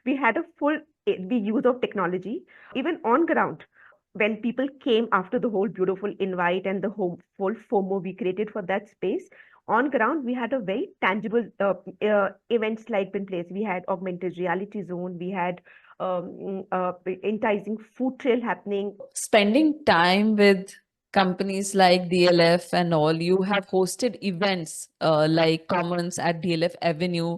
we had a full the use of technology, even on ground. When people came after the whole beautiful invite and the whole full FOMO we created for that space, on ground we had a very tangible events like in place. We had augmented reality zone, we had enticing food trail happening. Spending time with companies like DLF and all, you have hosted events like Commons at DLF Avenue,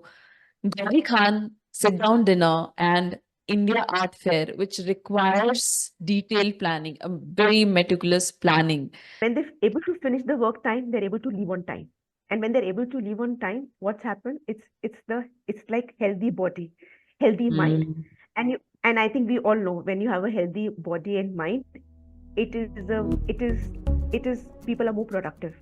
Gauri Khan sit down dinner, and India Art Fair, which requires detailed planning, a very meticulous planning. When they're able to finish the work time, they're able to leave on time. And when they're able to leave on time, what's happened? It's like healthy body, healthy mind. Mm. And I think we all know when you have a healthy body and mind, it is it is people are more productive.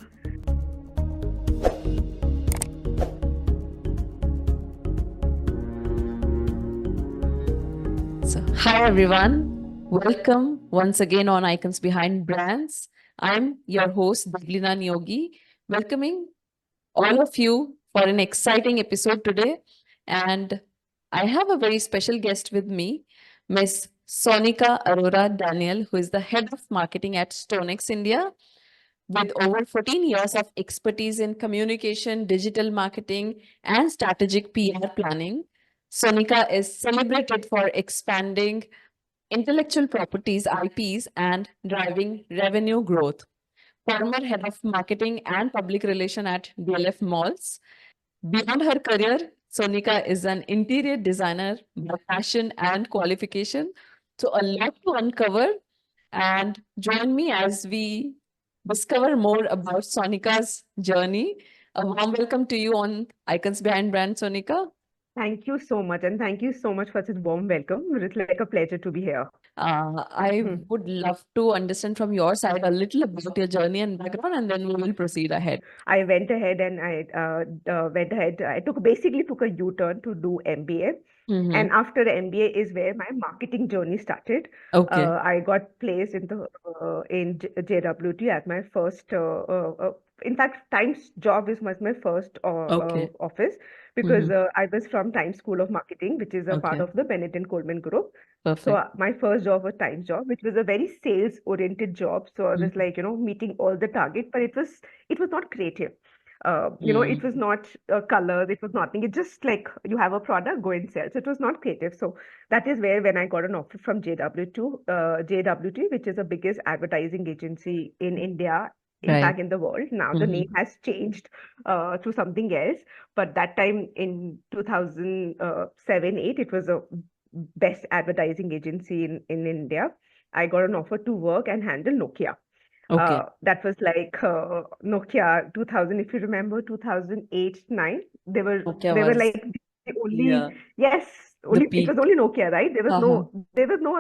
So, hi everyone. Welcome once again on Icons Behind Brands. I'm your host, Devleena Neogi, welcoming all of you for an exciting episode today. And I have a very special guest with me, Miss Sonica Arora Daniel, who is the head of marketing at Stonex India. With over 14 years of expertise in communication, digital marketing, and strategic PR planning, Sonica is celebrated for expanding intellectual properties, IPs, and driving revenue growth. Former head of marketing and public relation at DLF Malls. Beyond her career, Sonika is an interior designer by passion and qualification. So, a lot to uncover. And join me as we discover more about Sonika's journey. A warm welcome to you on Icons Behind Brand, Sonika. Thank you so much, and thank you so much for such warm welcome. It's like a pleasure to be here. I Hmm. would love to understand from your side a little about your journey and background, and then we will proceed ahead. I went ahead and went ahead. I basically took a U-turn to do MBA. And Mm-hmm. after the MBA is where my marketing journey started. Okay. I got placed in the in JWT as my first. In fact, Times job was my first Okay. office because Mm-hmm. I was from Times School of Marketing, which is a part Okay. of the Bennett and Coleman Group. So Perfect. my first job was Times job, which was a very sales oriented job. So I was Mm-hmm. like, meeting all the target, but it was not creative. It was Mm. not colors, it was nothing. It's just like you have a product, go and sell. So it was not creative. So that is where when I got an offer from JWT, which is the biggest advertising agency in India, in Right. fact in the world. Now the name Mm-hmm. has changed to something else. But that time in 2007, 8, it was a best advertising agency in India. I got an offer to work and handle Nokia. Okay. That was like Nokia 2000, if you remember, 2008, 9. They were Nokia they were was, like the only, yeah, yes, the only it was peak. only Nokia, right? Uh-huh. There was no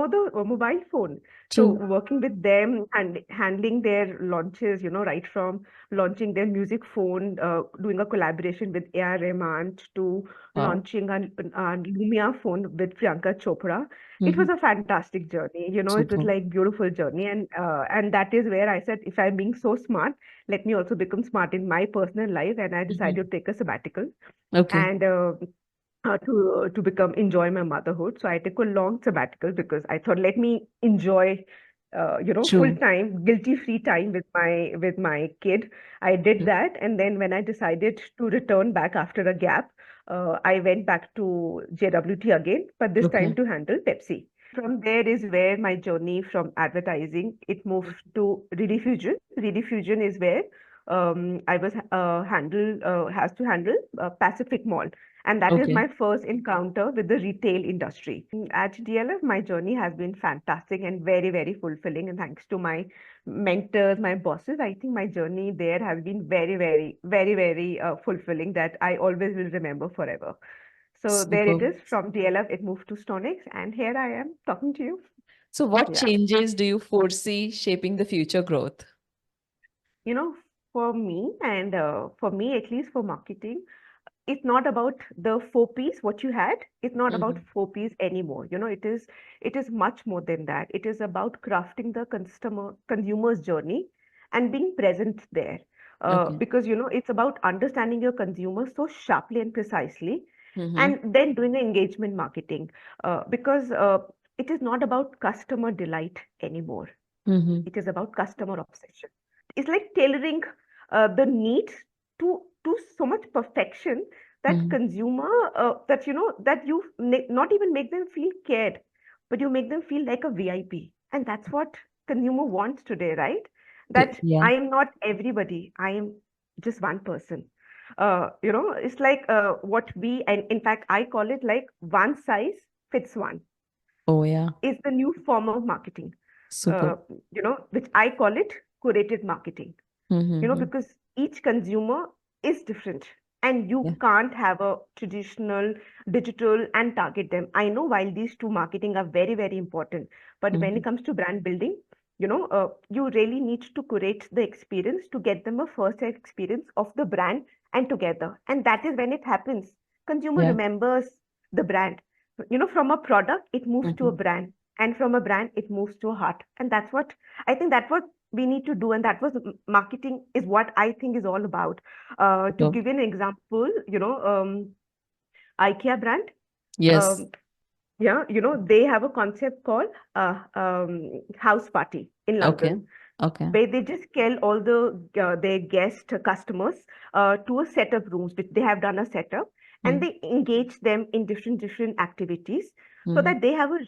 other mobile phone. So True. working with them and handling their launches, right from launching their music phone, doing a collaboration with A.R. Rahman to Wow. launching a Lumia phone with Priyanka Chopra. It Mm-hmm. was a fantastic journey. It was Super. like beautiful journey, and that is where I said, if I'm being so smart, let me also become smart in my personal life. And I Mm-hmm. decided to take a sabbatical Okay. and to become enjoy my motherhood. So I took a long sabbatical because I thought, let me enjoy full True. time guilty free time with my kid. I did True. that, and then when I decided to return back after a gap, I went back to JWT again, but this time Okay. to handle Pepsi. From there is where my journey from advertising it moved to Rediffusion. Rediffusion is where I was has to handle Pacific Mall, and that is Okay. my first encounter with the retail industry. At DLF, my journey has been fantastic and very, very fulfilling. And thanks to my mentors, my bosses, I think my journey there has been very, very, very, very fulfilling that I always will remember forever. So there it Super. is. From DLF, it moved to Stonex, and here I am talking to you. So, what Yeah. changes do you foresee shaping the future growth? You know, for me, and for me, at least for marketing, it's not about the four piece what you had. It's not about Mm-hmm. four piece anymore. It is much more than that. It is about crafting the consumer's journey and being present there. Okay. Because it's about understanding your consumer so sharply and precisely, Mm-hmm. and then doing engagement marketing, because it is not about customer delight anymore. Mm-hmm. It is about customer obsession. It's like tailoring the needs to so much perfection that Mm-hmm. consumer, that that you not even make them feel cared, but you make them feel like a VIP, and that's what consumer wants today, right? That Yeah. I am not everybody. I am just one person. It's like what we, and in fact, I call it like one size fits one Oh, yeah. is the new form of marketing, Super. uh, which I call it curated marketing, Mm-hmm. because each consumer is different and you Yeah. can't have a traditional digital and target them. I know while these two marketing are very, very important, but when Mm-hmm. it comes to brand building, you really need to curate the experience to get them a first experience of the brand and together. And that is when it happens. Consumer Yeah. remembers the brand. From a product, it moves to a Mm-hmm. brand. And from a brand, it moves to a heart. And that's what I think that what we need to do, and that was marketing is what I think is all about. To So, give you an example, IKEA brand, yes. um, yeah, they have a concept called house party in Okay. London, Okay. where they just scale all their guest customers to a set of rooms, which they have done a setup, and Mm-hmm. they engage them in different activities so Mm-hmm. that they have a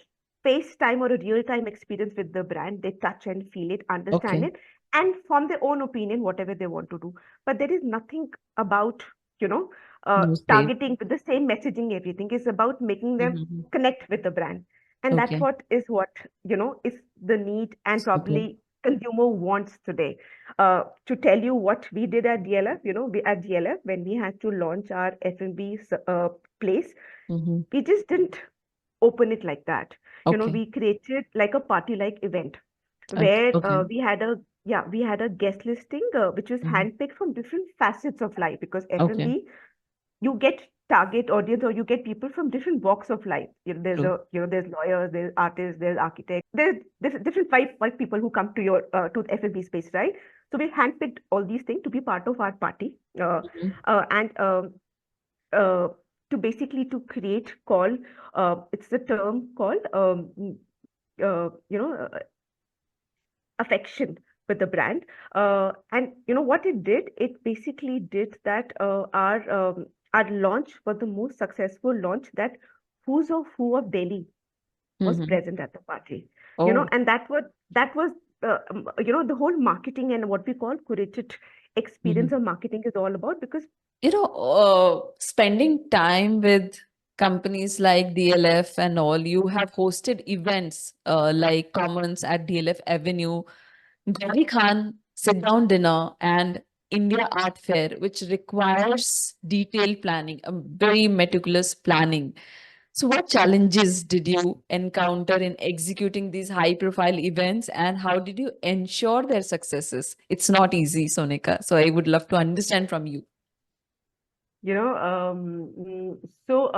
face time or a real time experience with the brand. They touch and feel it, understand Okay. it, and form their own opinion, whatever they want to do. But there is nothing about No space. targeting with the same messaging. Everything is about making them Mm-hmm. connect with the brand, and that's Okay. what is the need and Super. probably consumer wants today. To tell you what we did at DLF, we at DLF when we had to launch our F&B place, Mm-hmm. we just didn't open it like that. Okay. We created like a party-like event Okay. where Okay. we had a guest listing which was Mm-hmm. handpicked from different facets of life, because Okay. F&B, you get target audience or you get people from different walks of life. True. There's lawyers, there's artists, there's architects, there's different five people who come to your to the F&B space, right? So we handpicked all these things to be part of our party, Mm-hmm. and uh, to basically to create call, it's the term called affection with the brand. And what it did, it basically did that our launch was the most successful launch, that who's of who of Delhi was Mm-hmm. present at the party. Oh. And that was the whole marketing and what we call curated experience Mm-hmm. of marketing is all about, because Spending time with companies like DLF and all, you have hosted events like Commons at DLF Avenue, Gauri Khan sit down dinner, and India Art Fair, which requires detailed planning, a very meticulous planning. So, what challenges did you encounter in executing these high profile events, and how did you ensure their successes? It's not easy, Sonika. So, I would love to understand from you. You know, so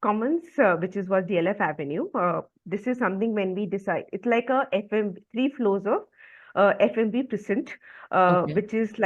Commons, which is what DLF Avenue, this is something when we decide, it's like a FM, three floors of FMB present, Okay. which is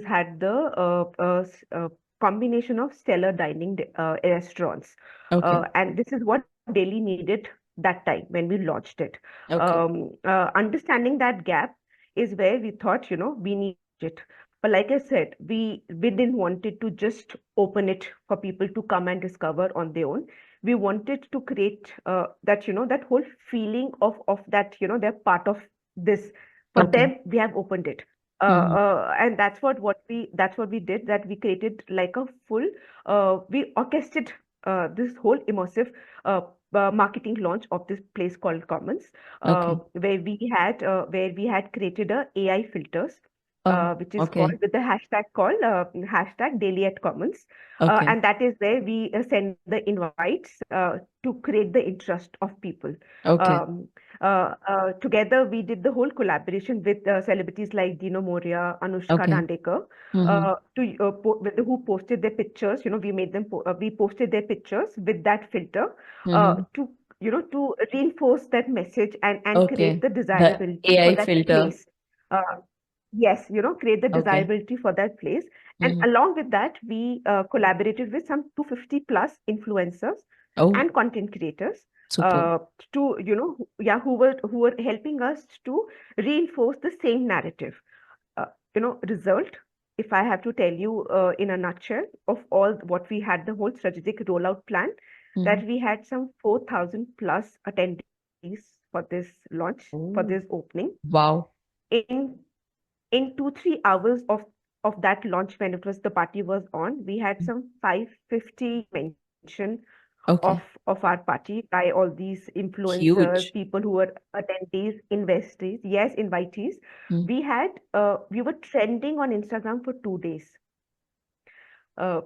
had the combination of stellar dining restaurants. Okay. And this is what Delhi needed that time when we launched it. Okay. Understanding that gap is where we thought, we need it. But like I said, we didn't want it to just open it for people to come and discover on their own. We wanted to create that that whole feeling of that they're part of this. For Okay. them, we have opened it, Mm-hmm. and that's what we did. That we created like a full. We orchestrated this whole immersive. Marketing launch of this place called Commons, Okay. where we had created a AI filters, Oh, which is called okay. with the hashtag called hashtag daily at commons, Okay. and that is where we send the invites to create the interest of people. Okay. um, Together we did the whole collaboration with celebrities like Dino Moria, Anushka Okay. Dandekar, Mm-hmm. who posted their pictures. We made them we posted their pictures with that filter Mm-hmm. to to reinforce that message and create Okay. the The desirability for AI that filter. place. Yes, create the Okay. desirability for that place. And Mhm. along with that, we collaborated with some 250 plus influencers Oh, and content creators super. to, who were helping us to reinforce the same narrative. Result, if I have to tell you in a nutshell of all what we had, the whole strategic rollout plan, Mhm. that we had some 4,000 plus attendees for this launch, for this Oh, opening. wow. In in 2-3 hours of that launch, when it was the party was on, we had some 550 mention Okay. of our party by all these influencers, Huge. people who were attendees, investees, yes, invitees. Mm. We were trending on Instagram for 2 days. My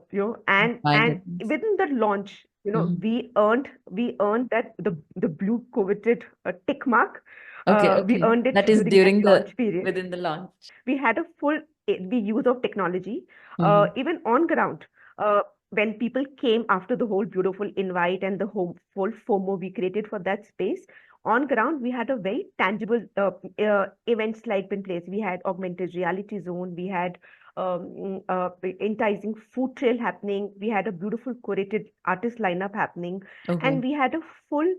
And goodness. within the launch, Mhm. we earned that the blue coveted tick mark. Okay, We okay. earned it That is during that during the launch period. within the launch. We had a full the use of technology, Mhm. even on ground. Uh, when people came after the whole beautiful invite and the whole full FOMO we created for that space, on ground we had a very tangible events like in place. We had augmented reality zone, we had enticing food trail happening, we had a beautiful curated artist lineup happening, and Okay. we had a full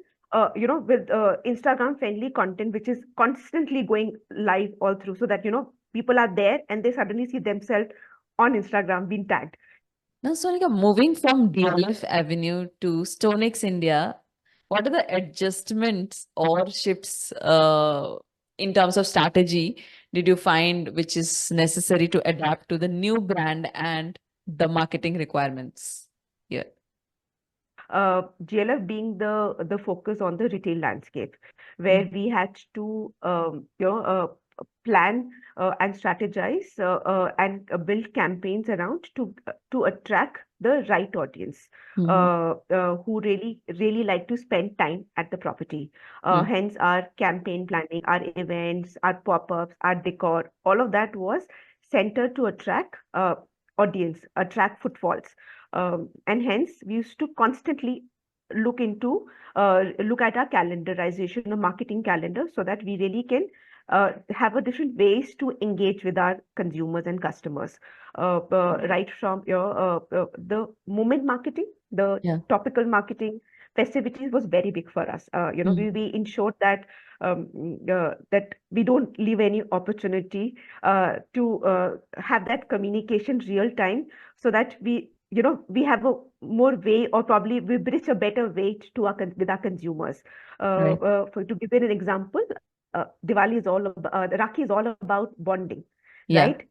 with Instagram friendly content, which is constantly going live all through, so that, people are there and they suddenly see themselves on Instagram being tagged. Now, Sonika, moving from DLF Avenue to Stonex India, what are the adjustments or shifts in terms of strategy did you find which is necessary to adapt to the new brand and the marketing requirements here? GLF being the focus on the retail landscape, where Mhm. we had to plan and strategize and build campaigns around to attract the right audience Mhm. who really like to spend time at the property. Mhm. Hence, our campaign planning, our events, our pop-ups, our decor, all of that was centered to attract audience, attract footfalls, and hence we used to constantly look at our calendarization, a marketing calendar, so that we really can have a different ways to engage with our consumers and customers, right from the moment marketing, the Yeah. topical marketing. Festivities was very big for us. Mhm. We ensured that that we don't leave any opportunity to have that communication real time, so that we have a more way, or probably we bridge a better way to with our consumers. Right. To give you an example, Diwali is all about, Rakhi is all about bonding, right? Yeah.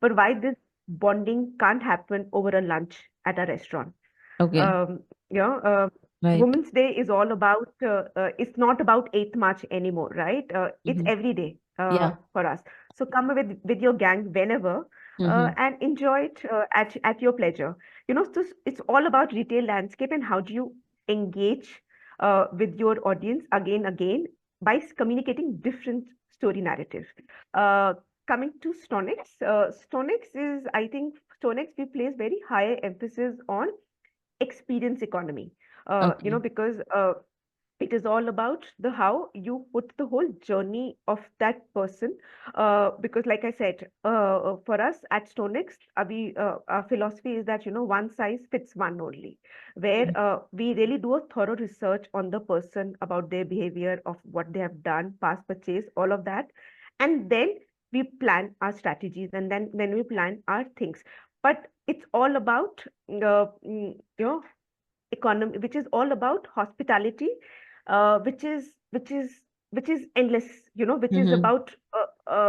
But why this bonding can't happen over a lunch at a restaurant? Okay. um, you know, uh, Right. Women's Day is all about, it's not about 8th March anymore, right? It's Mhm. every day Yeah. for us. So come with your gang whenever Mhm. and enjoy it at your pleasure. So it's all about retail landscape and how do you engage with your audience again by communicating different story narratives. Uh, Coming to Stonex, I think Stonex, we place very high emphasis on experience economy, Okay. because it is all about the how you put the whole journey of that person, because like I said, for us at Stonex, our philosophy is that, one size fits one only, where Mhm. we really do a thorough research on the person, about their behavior, of what they have done, past purchase, all of that, and then we plan our strategies, and then we plan our things. But it's all about economy, which is all about hospitality, which is endless, which is Mhm. about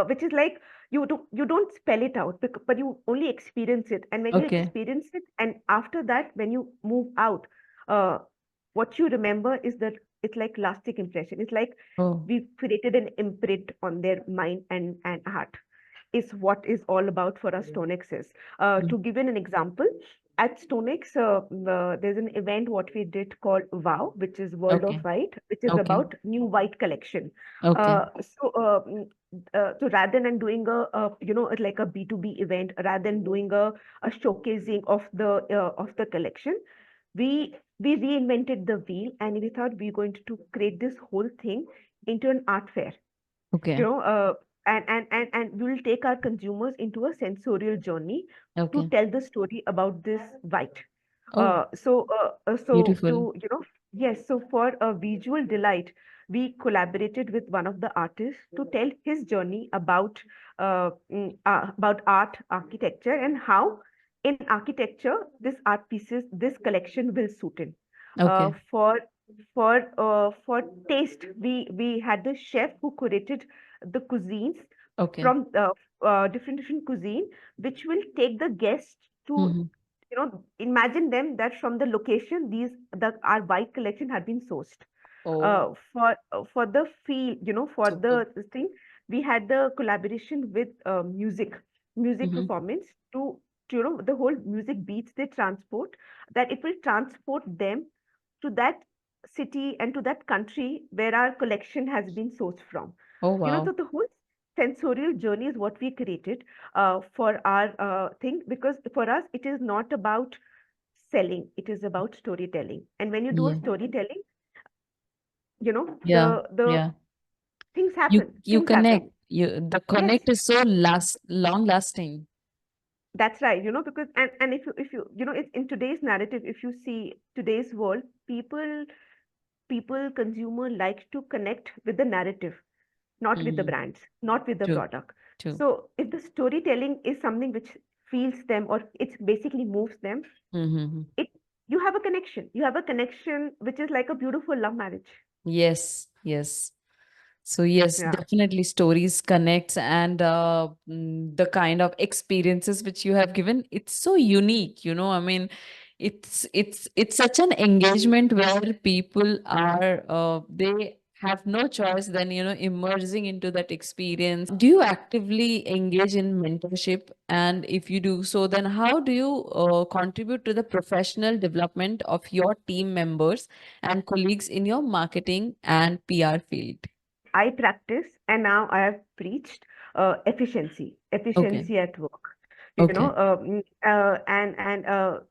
which is like, you don't spell it out, but you only experience it, and when you Okay. experience it, and after that when you move out, uh, what you remember is that it's like lasting impression. It's like Oh. we've created an imprint on their mind and heart, is what is all about for us Stonex is. Mm. To give you an example, at Stonex, there's an event what we did called Wow, which is World of Okay. White, which is Okay. about new white collection. Okay. So rather than doing like a B2B event, rather than doing a showcasing of the collection, we reinvented the wheel, and we thought we're going to create this whole thing into an art fair. Okay. and we will take our consumers into a sensorial journey to Okay. tell the story about this white. Oh, So beautiful. to, yes, so for a visual delight, we collaborated with one of the artists to tell his journey about art, architecture, and how in architecture this art pieces, this collection will suit in. Uh, Okay. for for taste, we had the chef who curated the cuisines Okay. from different cuisine, which will take the guests to, Mm-hmm. imagine them that from the location these the our white collection had been sourced. Oh, For the feel, for superb. the this thing, we had the collaboration with music Mm-hmm. performance to the whole music beats they transport, that it will transport them to that city and to that country where our collection has been sourced from. Oh, So wow. the whole sensorial journey is what we created for our thing, because for us it is not about selling, it is about storytelling. And when you do a Yeah. storytelling, Yeah. the Yeah. things You happen, you things connect. happen. The Yes, connect is so long lasting. that's right, because and if you it's in today's narrative, if you see today's world, people consumer like to connect with the narrative, not with the Mm-hmm. brands, not with the True. product. True. So if the storytelling is something which feels them, or it basically moves them, Mm-hmm. it you have a connection. You have a connection which is like a beautiful love marriage. Yes. Yes. So yes, Yeah. definitely stories connects and the kind of experiences which you have given, it's so unique, I mean, it's such an engagement where people are they have no choice than immersing into that experience. Do you actively engage in mentorship? And if you do so, then how do you contribute to the professional development of your team members and colleagues in your marketing and PR field? I practice, and now I have preached efficiency, Okay. efficiency at work. Okay. And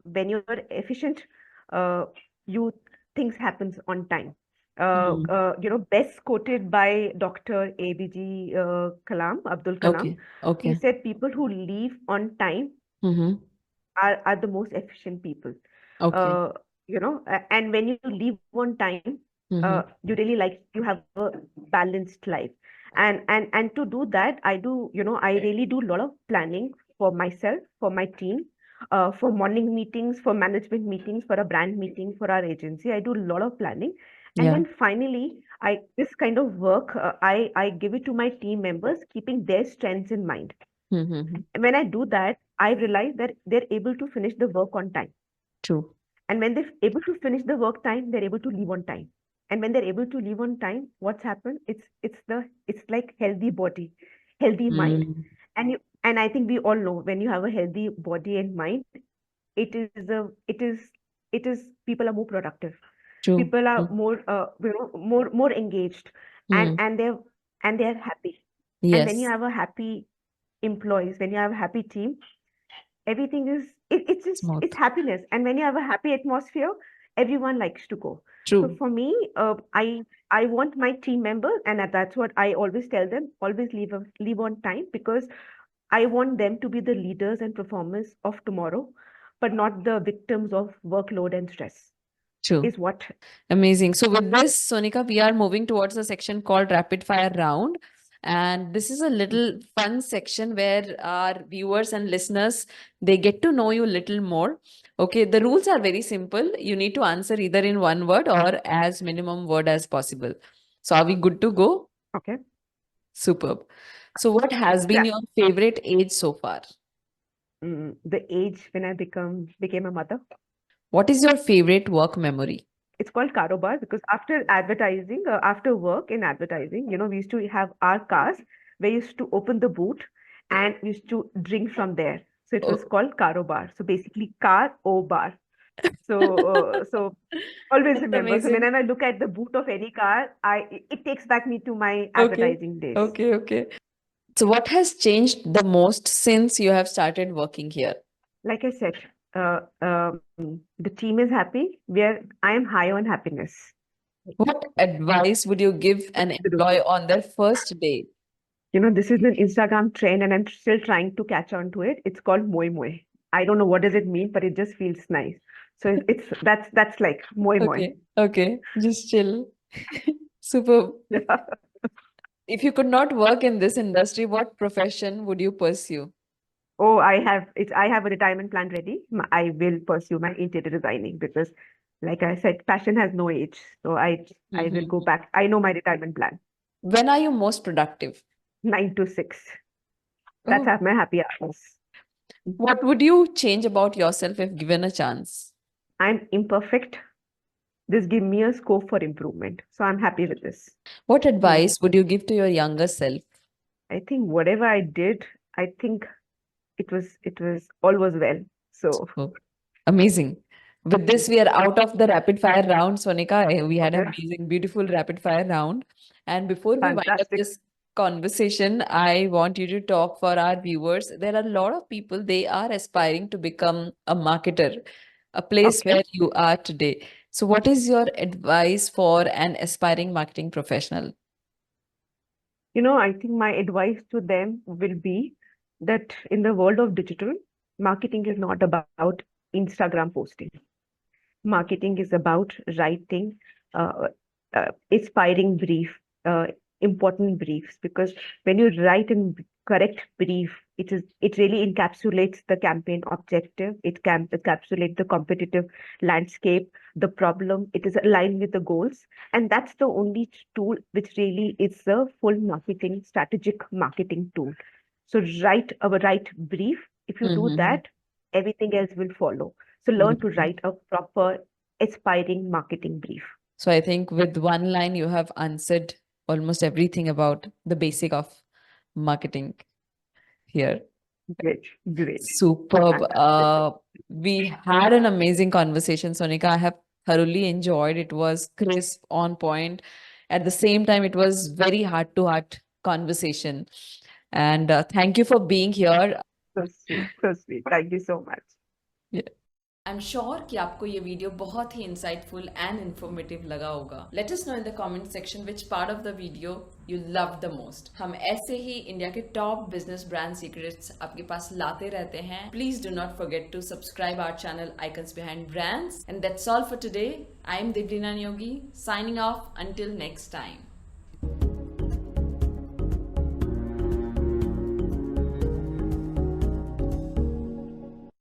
when you're efficient, uh, you things happens on time. Mm. Best quoted by Dr. ABG Kalam, Abdul Kalam. Okay. He Okay. said, "People who leave on time Mm-hmm. are the most efficient people." Okay. uh, and when you leave on time, Mm-hmm. you really like you have a balanced life. And to do that, I really do a lot of planning for myself, for my team, for morning meetings, for management meetings, for a brand meeting, for our agency. I do a lot of planning. And Yeah. then finally, I this kind of work, I give it to my team members, keeping their strengths in mind. Mm-hmm. And when I do that, I realize that they're able to finish the work on time. True. And when they're able to finish the work time, they're able to leave on time. And when they're able to leave on time, what's happened? It's like healthy body, healthy mind. Mm. And I think we all know, when you have a healthy body and mind, it is a it is people are more productive. True. People are True. more engaged, and Mm. and they're and they're happy. And when you Yes. have a happy employees, when you have a happy team, everything is Smooth. it's happiness. And when you have a happy atmosphere, everyone likes to go. So True. for me, I want my team members, and that's what I always tell them, always leave on time, because I want them to be the leaders and performers of tomorrow, but not the victims of workload and stress, True. is what. Amazing. So with this, Sonika, we are moving towards a section called rapid fire round. And this is a little fun section where our viewers and listeners, they get to know you a little more. Okay, the rules are very simple. You need to answer either in one word or as minimum word as possible. So are we good to go? Okay. Superb. So what has been Yeah. your favorite age so far? The age when I became a mother. What is your favorite work memory? It's called Karobar because after advertising, after work in advertising, we used to have our cars. We used to open the boot and we used to drink from there. So it was Oh, called Karobar. So basically, car o bar. So always that's remember. So amazing. whenever I look at the boot of any car, it takes back me to my Okay. advertising days. Okay. Okay. So, what has changed the most since you have started working here? Like I said, the team is happy. I am high on happiness. What advice would you give an employee on their first day? This is an Instagram trend, and I'm still trying to catch on to it. It's called moi moi. I don't know what does it mean, but it just feels nice. So that's like moi moi. Okay, just chill. Super. If you could not work in this industry, what profession would you pursue? Oh, I have a retirement plan ready. I will pursue my interior designing because, like I said, passion has no age. So I will go Mhm. back. I know my retirement plan. When are you most productive? 9 to 6. That's Oh, my happy hours. what would you change about yourself if given a chance? I'm imperfect. This give me a scope for improvement. So I'm happy with this. What Hmm. advice would you give to your younger self? I think whatever I did, I think it was all was well. So Oh, amazing. With this, we are out of the rapid fire round, Sonika. We had an okay, amazing, beautiful rapid fire round. And before we wind up fantastic. this conversation, I want you to talk for our viewers. There are a lot of people, they are aspiring to become a marketer, a place Okay. where you are today. So, what is your advice for an aspiring marketing professional? I think my advice to them will be that in the world of digital, marketing is not about Instagram posting. Marketing is about writing uh, inspiring brief, important briefs. Because when you write a correct brief, it really encapsulates the campaign objective. It can encapsulate the competitive landscape, the problem. It is aligned with the goals, and that's the only tool which really is a full marketing strategic marketing tool. So write a right brief. If you do Mhm. that, everything else will follow. So learn to Mhm. write a proper, aspiring marketing brief. So I think with one line, you have answered almost everything about the basic of marketing here. Great, great, Superb. fantastic. We had an amazing conversation, Sonika. I have thoroughly enjoyed. It was crisp, on point. At the same time, it was very heart to heart conversation. And thank you for being here. So sweet, so sweet. Thank you so much. I am sure कि आपको ये video बहुत ही insightful and informative लगा होगा. Let us know in the comment section which part of the video you love the most. हम ऐसे ही India के टॉप बिजनेस ब्रांड सीक्रेट्स आपके पास लाते रहते हैं. Please do not forget to subscribe our channel icons behind brands. And that's all for today. I am Devleena Neogi signing off until next time.